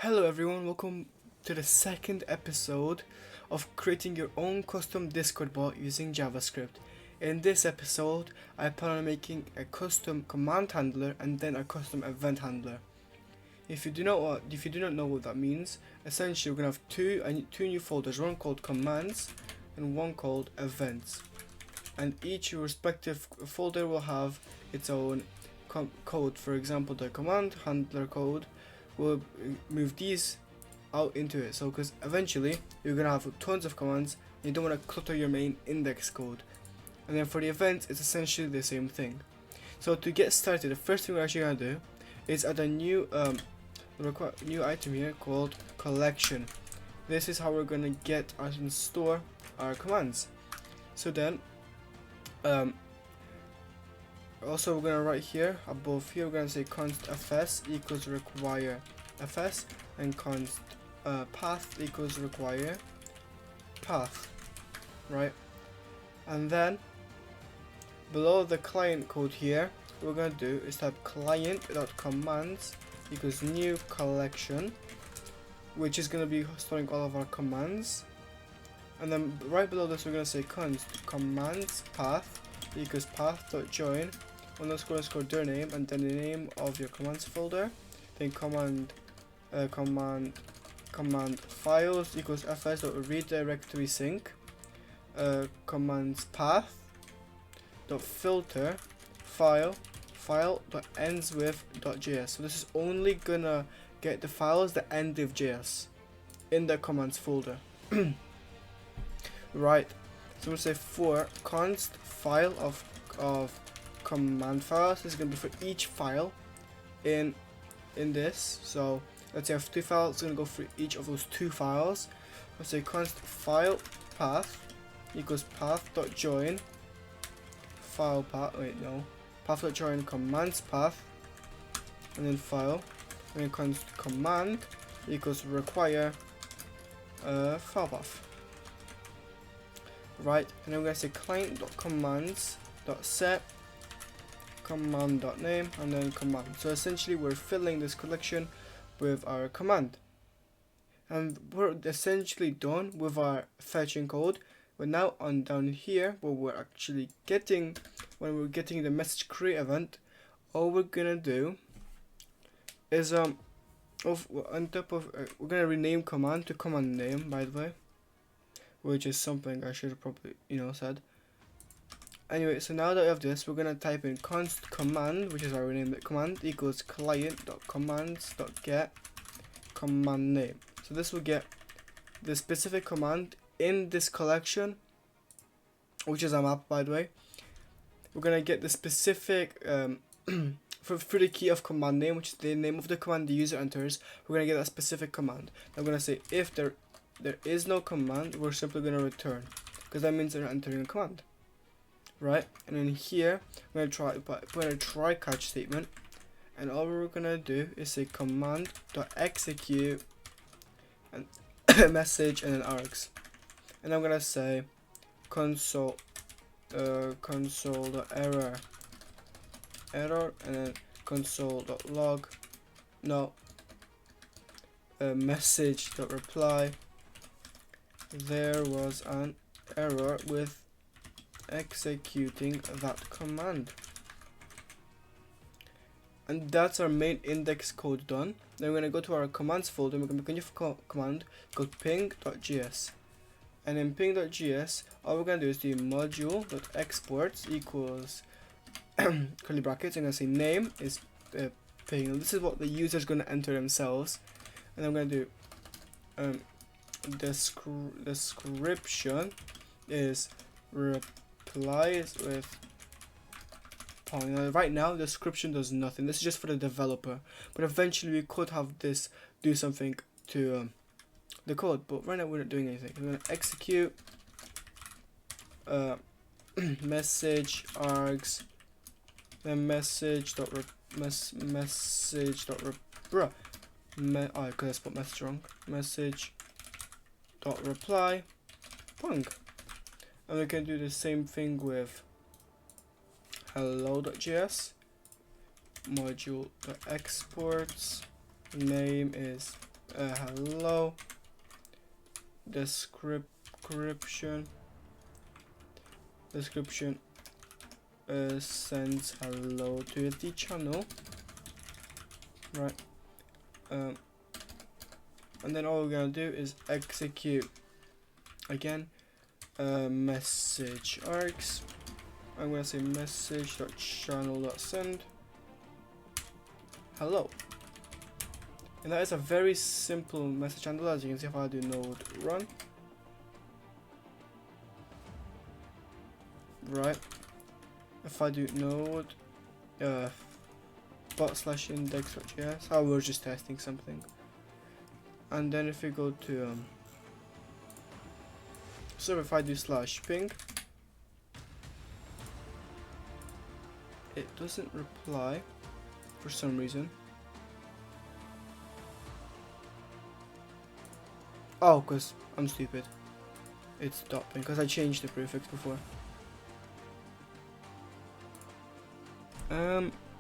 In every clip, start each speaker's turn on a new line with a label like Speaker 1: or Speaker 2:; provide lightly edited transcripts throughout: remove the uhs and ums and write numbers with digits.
Speaker 1: Hello everyone, welcome to the second episode of creating your own custom Discord bot using JavaScript. In this episode, I plan on making a custom command handler and then a custom event handler. If you do not know what that means, essentially we're gonna have two new folders, one called commands and one called events. And each respective folder will have its own code. For example, the command handler code will move these out into it. So because eventually you're gonna have tons of commands, you don't want to clutter your main index code. And then for the events, it's essentially the same thing. So to get started, the first thing we're actually gonna do is add a new new item here called collection. This is how we're gonna get and store our commands. So then also we're gonna write here above here, we're gonna say const fs equals require fs and const path equals require path, right? And then below the client code here, what we're gonna do is type client.commands equals new collection, which is gonna be storing all of our commands. And then right below this, we're gonna say const commands path equals path.join underscore their name and then the name of your commands folder. Then command files equals fs dot redirectory sync commands path dot filter file dot ends with dot js. So this is only gonna get the files that end with js in the commands folder. Right, so we'll say for const file of command files. This is going to be for each file in this. So let's say I have two files, it's going to go for each of those two files. Let's say const file path equals path.join file path, path.join commands path and then file, and then const command equals require file path. Right, and then we're going to say client.commands.set command.name and then command. So essentially we're filling this collection with our command. And we're essentially done with our fetching code. But now on down here, what we're actually getting, when we're getting the message create event, all we're gonna do is on top of we're gonna rename command to command name, by the way, which is something I should have probably said. Anyway, so now that we have this, we're gonna type in const command, which is our rename command, equals client.commands.get command name. So this will get the specific command in this collection, which is a map, by the way. We're gonna get the specific for the key of command name, which is the name of the command the user enters. We're gonna get that specific command. I'm gonna say if there is no command, we're simply gonna return, because that means they're entering a command. Right, and then here we're gonna put a try catch statement, and all we're gonna do is say command.execute and message and then args, and I'm gonna say console.error and then console.log message.reply there was an error with executing that command. And that's our main index code done. Then we're going to go to our commands folder and we're going to make a new command called ping.js. And in ping.js, all we're going to do is do module.exports equals curly brackets. I'm going to say name is ping. And this is what the user is going to enter themselves. And I'm going to do description is replies with right now the description does nothing. This is just for the developer, but eventually we could have this do something to the code, but right now we're not doing anything. We're going to execute message args then message dot I could have spelled message wrong. Message dot reply pung. And we can do the same thing with hello.js module.exports name is hello description sends hello to the channel, right? And then all we're gonna do is execute again message args. I'm gonna say message.channel.send hello, and that is a very simple message handler. As you can see, if I do node run, right, if I do node /index.js, oh, we're just testing something, and then if we go to so if I do /ping, it doesn't reply for some reason. Oh, because I'm stupid. It's .ping because I changed the prefix before.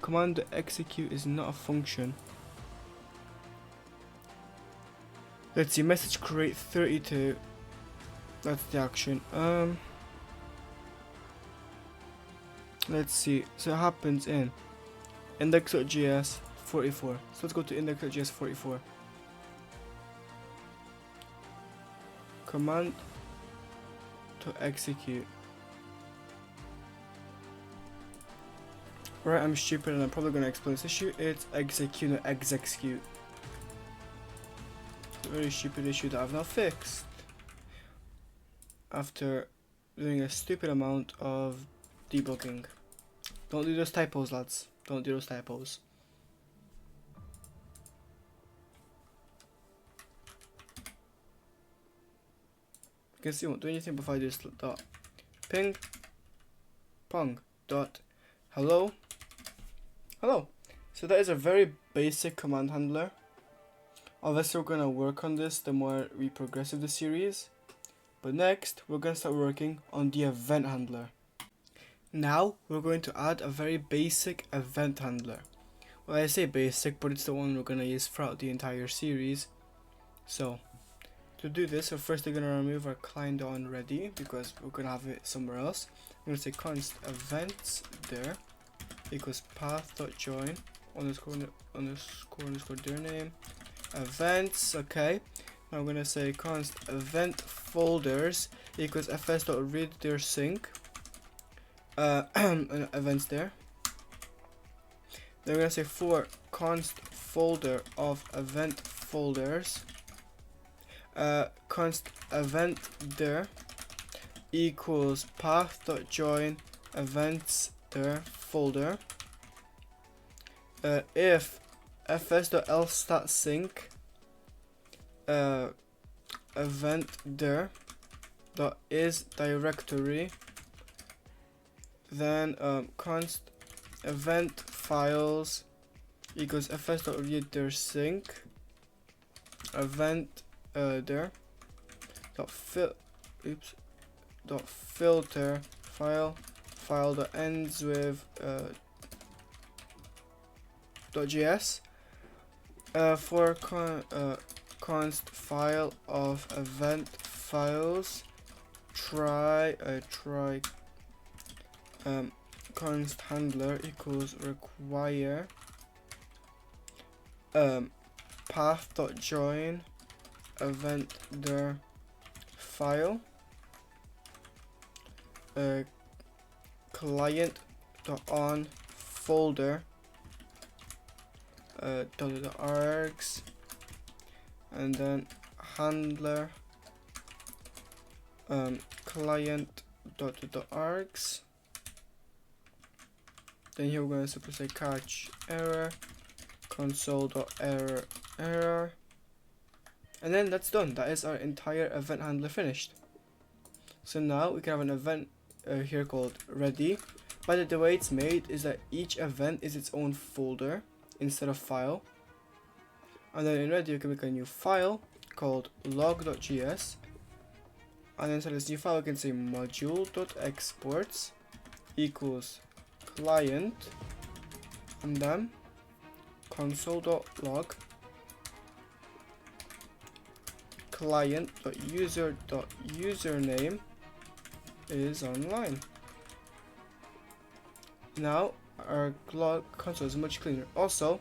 Speaker 1: Command to execute is not a function. Let's see, message create 32. That's the action. Let's see. So it happens in index.js 44. So let's go to index.js 44. Command to execute. Right, I'm stupid and I'm probably gonna explain this issue. It's execute, not execute. It's a very stupid issue that I've not fixed after doing a stupid amount of debugging. Don't do those typos, lads. Don't do those typos. You can see, I won't do anything before I do this dot ping pong dot hello. So that is a very basic command handler. Obviously we're gonna work on this the more we progress in the series. But next we're gonna start working on the event handler. Now we're going to add a very basic event handler. Well, I say basic, but it's the one we're gonna use throughout the entire series. So to do this, we're first gonna remove our client.onReady because we're gonna have it somewhere else. I'm gonna say const events there equals path.join underscore their name events. Okay, now I'm gonna say const event folders equals fs.read their sync events there. Then we're gonna say for const folder of event folders const event there equals path.join events there folder. If fs.else.sync event there dot is directory, then const event files equals fs.read their sync event there dot filter file that ends with .js for const file of event files try const handler equals require path.join event there file client.on folder .args and then handler client.args. Then here we're going to simply say catch error console.error, and then that's done. That is our entire event handler finished. So now we can have an event here called ready. But the way it's made is that each event is its own folder instead of file. And then in ready you can make a new file called log.js, and inside this new file you can say module.exports equals client and then console.log client.user.username is online. Now our console is much cleaner. Also,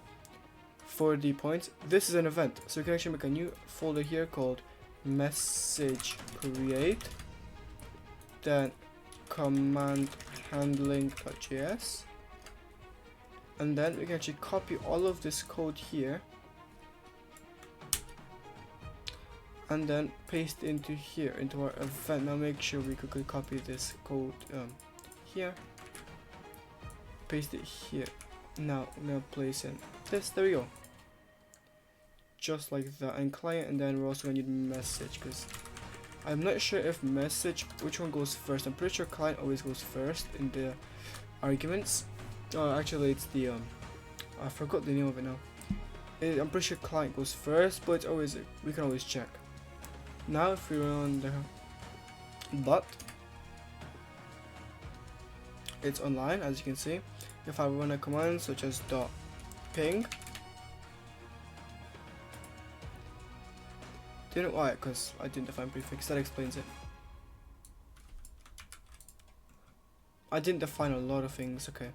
Speaker 1: for the points, this is an event, so we can actually make a new folder here called message create, then command handling.js, and then we can actually copy all of this code here and then paste into here into our event. Now make sure we quickly copy this code here, paste it here. Now I'm gonna place in this. There we go, just like that. And client, and then we're also gonna need message, because I'm not sure if message, which one goes first. I'm pretty sure client always goes first in the arguments. Oh, actually it's the I forgot the name of it now. I'm pretty sure client goes first, but it's always, we can always check. Now if we run the bot, it's online, as you can see. If I run a command such as .ping, didn't why? Because I didn't define prefix. That explains it. I didn't define a lot of things. Okay,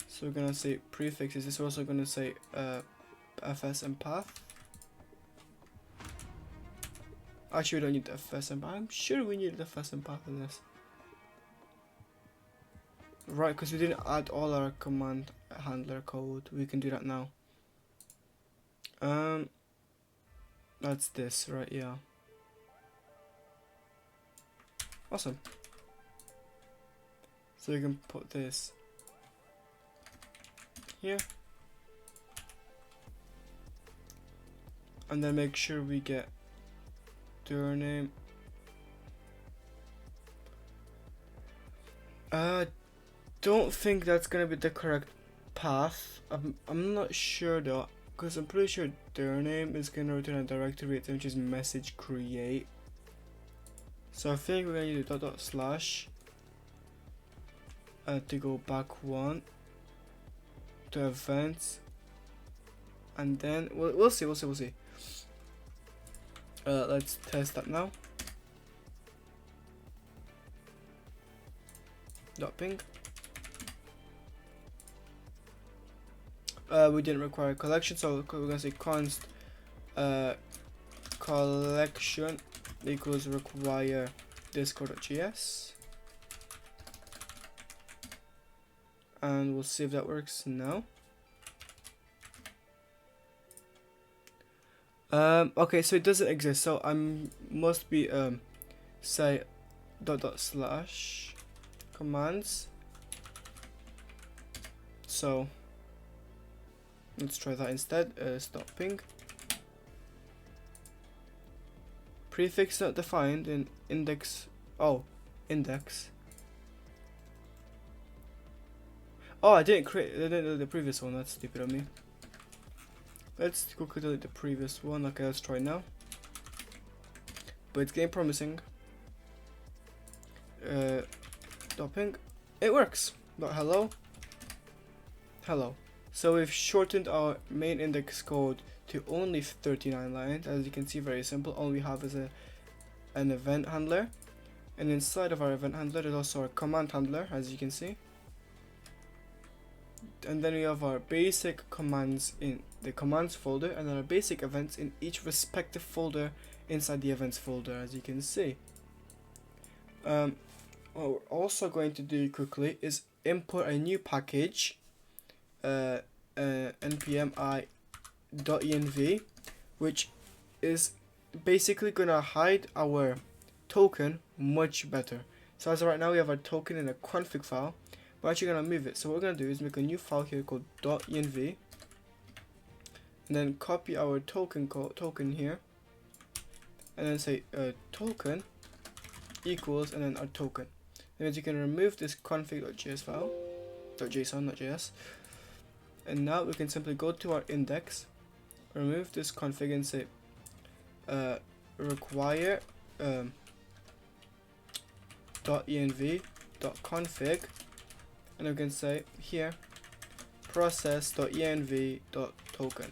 Speaker 1: so we're gonna say prefixes. This is also gonna say fs and path. Actually, we don't need the fs and path. I'm sure we need the fs and path in this. Right, because we didn't add all our command handler code. We can do that now. That's this, right? Yeah. Awesome. So we can put this here, and then make sure we get their name. Don't think that's gonna be the correct path. I'm not sure though, because I'm pretty sure their name is gonna return a directory which is message create. So I think we're gonna use dot slash to go back one to events, and then we'll see. Let's test that now. .ping. We didn't require a collection, so we're gonna say const collection equals require discord.js, and we'll see if that works now. Okay, so it doesn't exist, so I must be say dot slash commands. So let's try that instead. .ping. Prefix not defined in index. Oh, index. Oh, I didn't do the previous one. That's stupid of me. Let's quickly delete the previous one. Okay, let's try now. But it's getting promising. .ping. It works. .hello. Hello. So we've shortened our main index code to only 39 lines. As you can see, very simple. All we have is an event handler, and inside of our event handler there's also our command handler, as you can see. And then we have our basic commands in the commands folder, and then our basic events in each respective folder inside the events folder, as you can see. What we're also going to do quickly is import a new package, npm i.env, which is basically gonna hide our token much better. So as of right now, we have our token in a config file. We're actually gonna move it. So what we're gonna do is make a new file here called .env, and then copy our token here, and then say token equals, and then our token. That means you can remove this config.js file, .json, not JS. And now we can simply go to our index, remove this config, and say require .env.config, and we can say here process.env.token.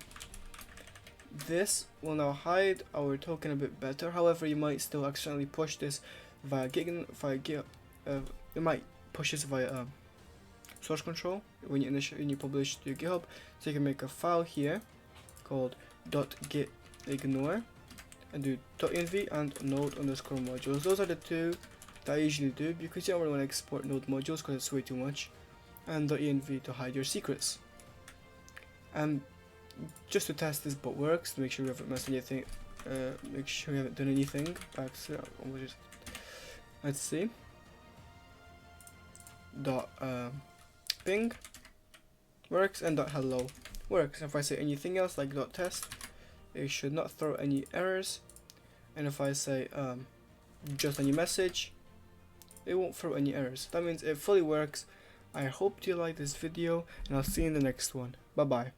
Speaker 1: this will now hide our token a bit better. However, you might still accidentally push this via you might push this via source control when you publish to your GitHub. So you can make a file here called .gitignore and do dotenv and node_modules. Those are the two that I usually do because you don't really want to export node modules because it's way too much, and .env to hide your secrets. And just to test this bot works, to make sure we haven't messed anything, make sure we haven't done anything. Let's see. Ping works and hello works. If I say anything else like test, it should not throw any errors. And if I say just any message, it won't throw any errors. That means it fully works. I hope you like this video, and I'll see you in the next one. Bye bye.